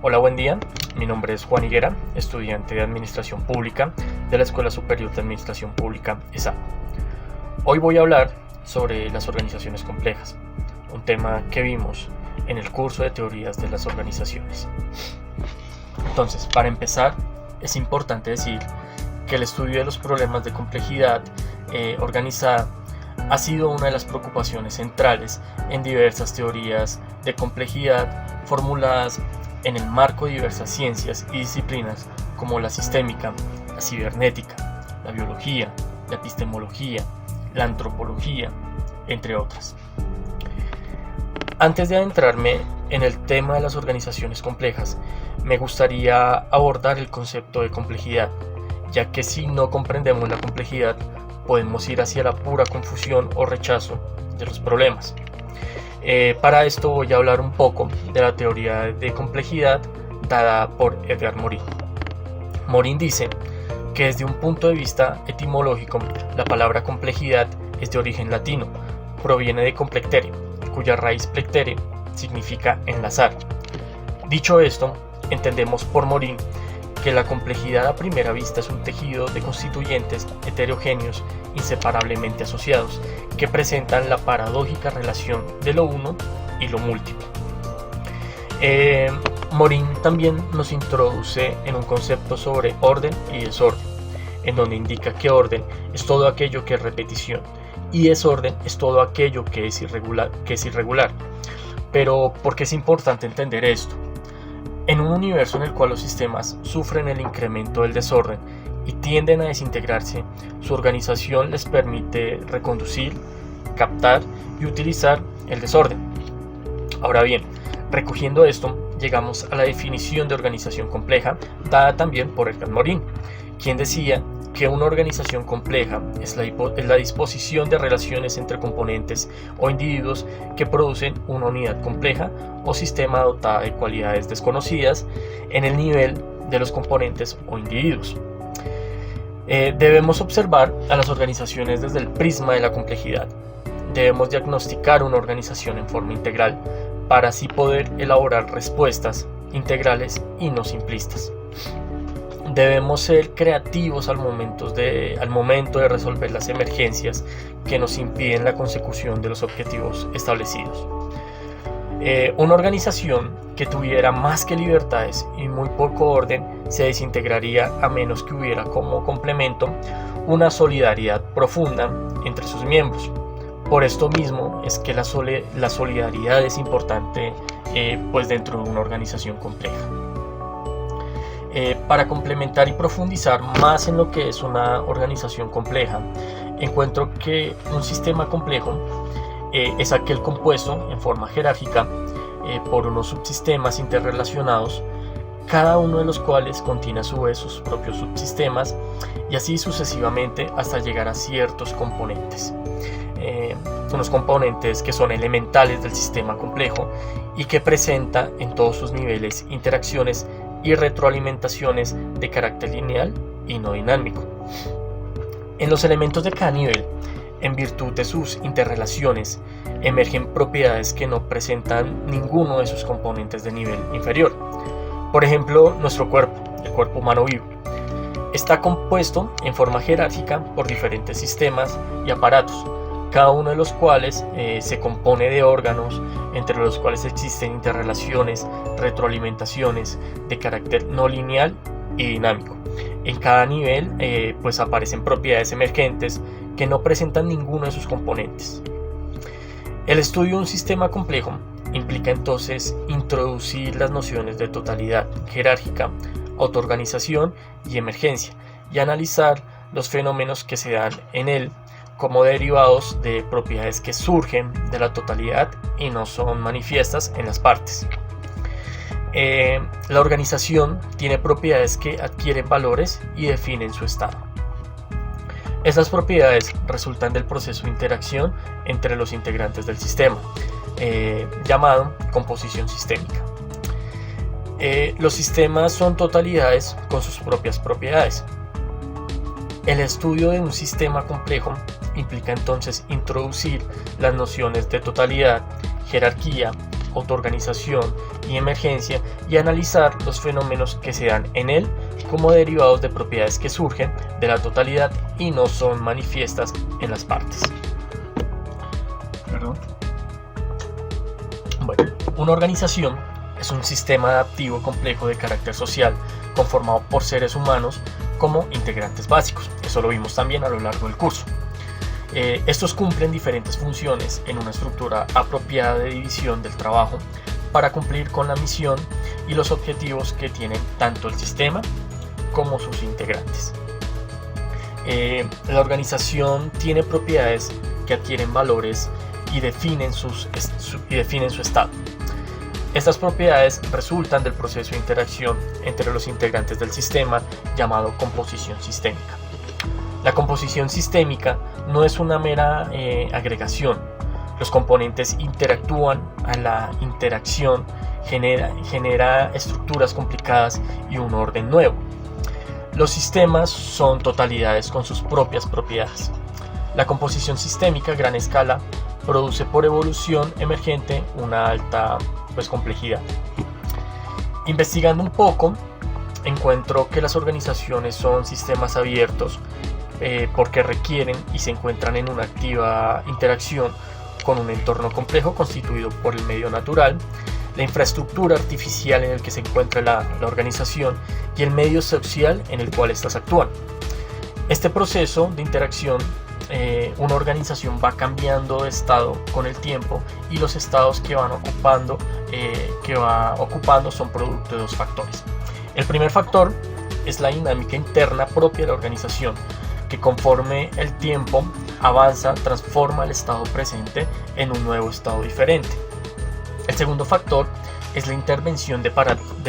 Hola, buen día. Mi nombre es Juan Higuera, estudiante de Administración Pública de la Escuela Superior de Administración Pública, ESA. Hoy voy a hablar sobre las organizaciones complejas, un tema que vimos en el curso de teorías de las organizaciones. Entonces, para empezar, es importante decir que el estudio de los problemas de complejidad organizada ha sido una de las preocupaciones centrales en diversas teorías de complejidad formuladas en el marco de diversas ciencias y disciplinas como la sistémica, la cibernética, la biología, la epistemología, la antropología, entre otras. Antes de adentrarme en el tema de las organizaciones complejas, me gustaría abordar el concepto de complejidad, ya que si no comprendemos la complejidad, podemos ir hacia la pura confusión o rechazo de los problemas. Para esto voy a hablar un poco de la teoría de complejidad dada por Edgar Morin. Morin dice que desde un punto de vista etimológico, la palabra complejidad es de origen latino, proviene de complectere, cuya raíz plectere significa enlazar. Dicho esto, entendemos por Morin que la complejidad a primera vista es un tejido de constituyentes heterogéneos inseparablemente asociados que presentan la paradójica relación de lo uno y lo múltiple. Morin también nos introduce en un concepto sobre orden y desorden, en donde indica que orden es todo aquello que es repetición y desorden es todo aquello que es irregular. Pero, ¿por qué es importante entender esto? En un universo en el cual los sistemas sufren el incremento del desorden y tienden a desintegrarse, su organización les permite reconducir, captar y utilizar el desorden. Ahora bien, recogiendo esto, llegamos a la definición de organización compleja, dada también por Edgar Morin, quien decía que una organización compleja es la disposición de relaciones entre componentes o individuos que producen una unidad compleja o sistema dotada de cualidades desconocidas en el nivel de los componentes o individuos. Debemos observar a las organizaciones desde el prisma de la complejidad. Debemos diagnosticar una organización en forma integral para así poder elaborar respuestas integrales y no simplistas. Debemos ser creativos al momento de resolver las emergencias que nos impiden la consecución de los objetivos establecidos. Una organización que tuviera más que libertades y muy poco orden se desintegraría a menos que hubiera como complemento una solidaridad profunda entre sus miembros. Por esto mismo es que la solidaridad es importante pues dentro de una organización compleja. Para complementar y profundizar más en lo que es una organización compleja, encuentro que un sistema complejo es aquel compuesto en forma jerárquica por unos subsistemas interrelacionados, cada uno de los cuales contiene a su vez sus propios subsistemas y así sucesivamente hasta llegar a ciertos componentes. Unos componentes que son elementales del sistema complejo y que presenta en todos sus niveles interacciones y retroalimentaciones de carácter lineal y no dinámico. En los elementos de cada nivel, en virtud de sus interrelaciones, emergen propiedades que no presentan ninguno de sus componentes de nivel inferior. Por ejemplo, nuestro cuerpo, el cuerpo humano vivo, está compuesto en forma jerárquica por diferentes sistemas y aparatos, cada uno de los cuales se compone de órganos, entre los cuales existen interrelaciones, retroalimentaciones de carácter no lineal y dinámico. En cada nivel pues aparecen propiedades emergentes que no presentan ninguno de sus componentes. El estudio de un sistema complejo implica entonces introducir las nociones de totalidad, jerárquica, autoorganización y emergencia, y analizar los fenómenos que se dan en él como derivados de propiedades que surgen de la totalidad y no son manifiestas en las partes. La organización tiene propiedades que adquieren valores y definen su estado. Estas propiedades resultan del proceso de interacción entre los integrantes del sistema, llamado composición sistémica. Los sistemas son totalidades con sus propias propiedades. El estudio de un sistema complejo implica entonces introducir las nociones de totalidad, jerarquía, autoorganización y emergencia y analizar los fenómenos que se dan en él como derivados de propiedades que surgen de la totalidad y no son manifiestas en las partes. Bueno, una organización es un sistema adaptivo complejo de carácter social conformado por seres humanos como integrantes básicos. Eso lo vimos también a lo largo del curso. Estos cumplen diferentes funciones en una estructura apropiada de división del trabajo para cumplir con la misión y los objetivos que tienen tanto el sistema como sus integrantes. La organización tiene propiedades que adquieren valores y definen su estado. Estas propiedades resultan del proceso de interacción entre los integrantes del sistema llamado composición sistémica. La composición sistémica no es una mera agregación. Los componentes interactúan, a la interacción genera estructuras complicadas y un orden nuevo. Los sistemas son totalidades con sus propias propiedades. La composición sistémica a gran escala produce por evolución emergente una alta complejidad. Investigando un poco, encuentro que las organizaciones son sistemas abiertos porque requieren y se encuentran en una activa interacción con un entorno complejo constituido por el medio natural, la infraestructura artificial en el que se encuentra la organización y el medio social en el cual éstas actúan. Este proceso de interacción, una organización va cambiando de estado con el tiempo y los estados que va ocupando son producto de dos factores. El primer factor es la dinámica interna propia de la organización, que conforme el tiempo avanza transforma el estado presente en un nuevo estado diferente. El segundo factor es la intervención de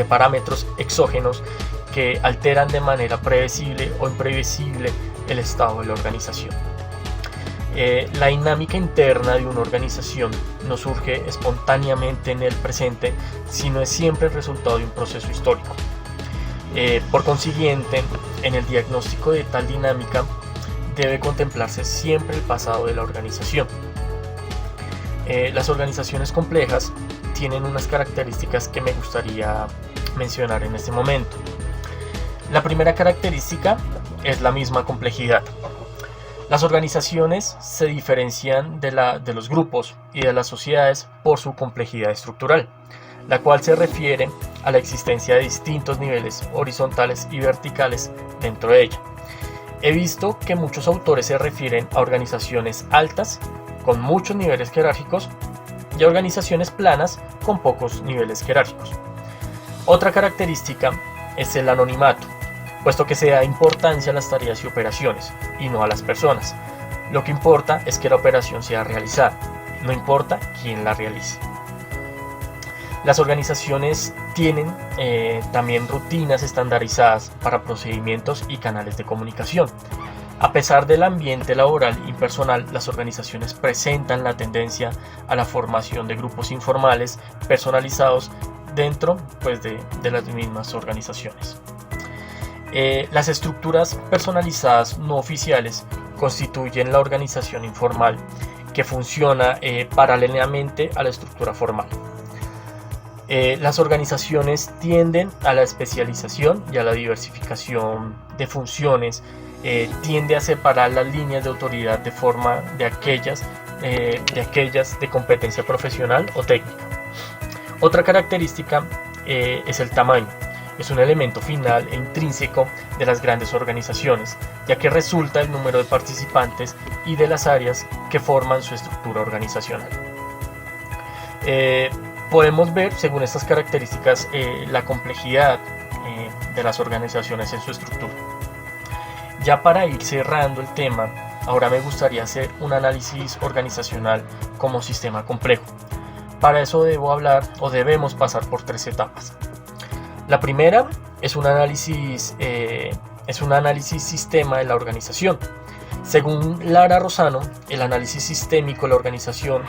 parámetros exógenos que alteran de manera predecible o imprevisible el estado de la organización. La dinámica interna de una organización no surge espontáneamente en el presente, sino es siempre el resultado de un proceso histórico. Por consiguiente, en el diagnóstico de tal dinámica debe contemplarse siempre el pasado de la organización. Las organizaciones complejas tienen unas características que me gustaría mencionar en este momento. La primera característica es la misma complejidad. Las organizaciones se diferencian de los grupos y de las sociedades por su complejidad estructural, la cual se refiere a la existencia de distintos niveles horizontales y verticales dentro de ella. He visto que muchos autores se refieren a organizaciones altas con muchos niveles jerárquicos y a organizaciones planas con pocos niveles jerárquicos. Otra característica es el anonimato, puesto que se da importancia a las tareas y operaciones y no a las personas. Lo que importa es que la operación sea realizada, no importa quién la realice. Las organizaciones tienen también rutinas estandarizadas para procedimientos y canales de comunicación. A pesar del ambiente laboral y personal, las organizaciones presentan la tendencia a la formación de grupos informales personalizados dentro de las mismas organizaciones. Las estructuras personalizadas no oficiales constituyen la organización informal que funciona paralelamente a la estructura formal. Las organizaciones tienden a la especialización y a la diversificación de funciones, tiende a separar las líneas de autoridad de forma de aquellas de competencia profesional o técnica. Otra característica es el tamaño. Es un elemento final e intrínseco de las grandes organizaciones, ya que resulta del número de participantes y de las áreas que forman su estructura organizacional. Podemos ver, según estas características, la complejidad de las organizaciones en su estructura. Ya para ir cerrando el tema, ahora me gustaría hacer un análisis organizacional como sistema complejo. Para eso debemos pasar por tres etapas. La primera es un análisis sistema de la organización. Según Lara Rosano, el análisis sistémico de la organización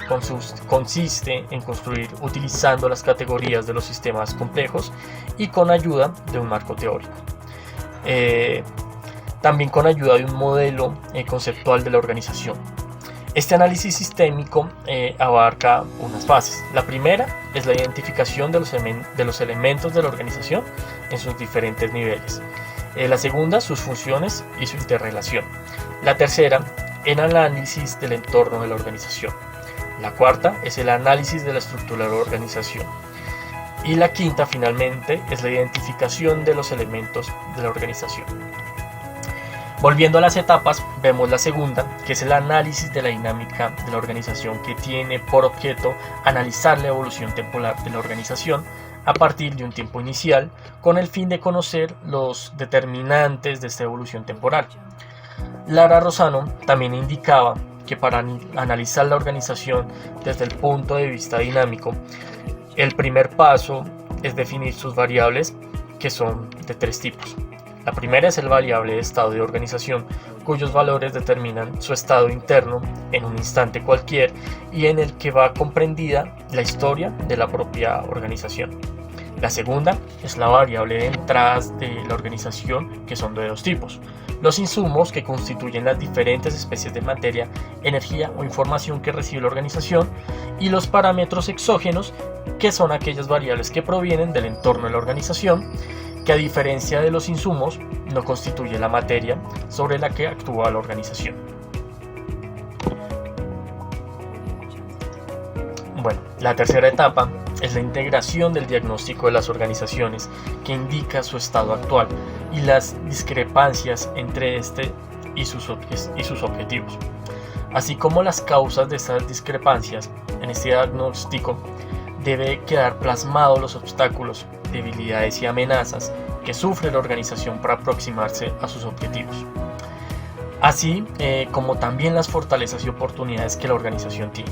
consiste en construir utilizando las categorías de los sistemas complejos y con ayuda de un marco teórico. También con ayuda de un modelo conceptual de la organización. Este análisis sistémico abarca unas fases. La primera es la identificación de los elementos de la organización en sus diferentes niveles. La segunda, sus funciones y su interrelación. La tercera, el análisis del entorno de la organización. La cuarta es el análisis de la estructura de la organización. Y la quinta, finalmente, es la identificación de los elementos de la organización. Volviendo a las etapas, vemos la segunda, que es el análisis de la dinámica de la organización, que tiene por objeto analizar la evolución temporal de la organización a partir de un tiempo inicial, con el fin de conocer los determinantes de esta evolución temporal. Lara Rosano también indicaba que para analizar la organización desde el punto de vista dinámico, el primer paso es definir sus variables, que son de tres tipos. La primera es el variable de estado de organización, cuyos valores determinan su estado interno en un instante cualquier y en el que va comprendida la historia de la propia organización. La segunda es la variable de entradas de la organización, que son de dos tipos: los insumos, que constituyen las diferentes especies de materia, energía o información que recibe la organización, y los parámetros exógenos, que son aquellas variables que provienen del entorno de la organización, que a diferencia de los insumos no constituye la materia sobre la que actúa la organización. Bueno, la tercera etapa es la integración del diagnóstico de las organizaciones, que indica su estado actual y las discrepancias entre este y sus objetivos, así como las causas de esas discrepancias. En este diagnóstico debe quedar plasmados los obstáculos, debilidades y amenazas que sufre la organización para aproximarse a sus objetivos, así como también las fortalezas y oportunidades que la organización tiene.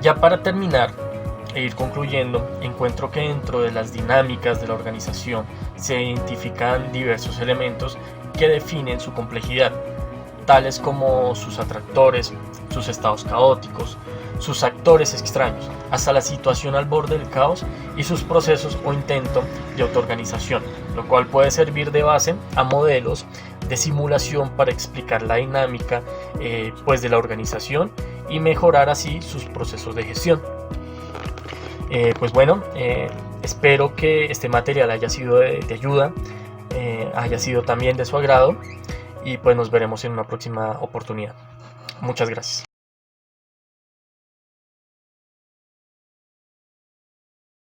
Ya para terminar e ir concluyendo, encuentro que dentro de las dinámicas de la organización se identifican diversos elementos que definen su complejidad, tales como sus atractores, sus estados caóticos, sus actores extraños, hasta la situación al borde del caos y sus procesos o intento de autoorganización, lo cual puede servir de base a modelos de simulación para explicar la dinámica de la organización y mejorar así sus procesos de gestión. Espero que este material haya sido de ayuda, haya sido también de su agrado, y pues nos veremos en una próxima oportunidad. Muchas gracias.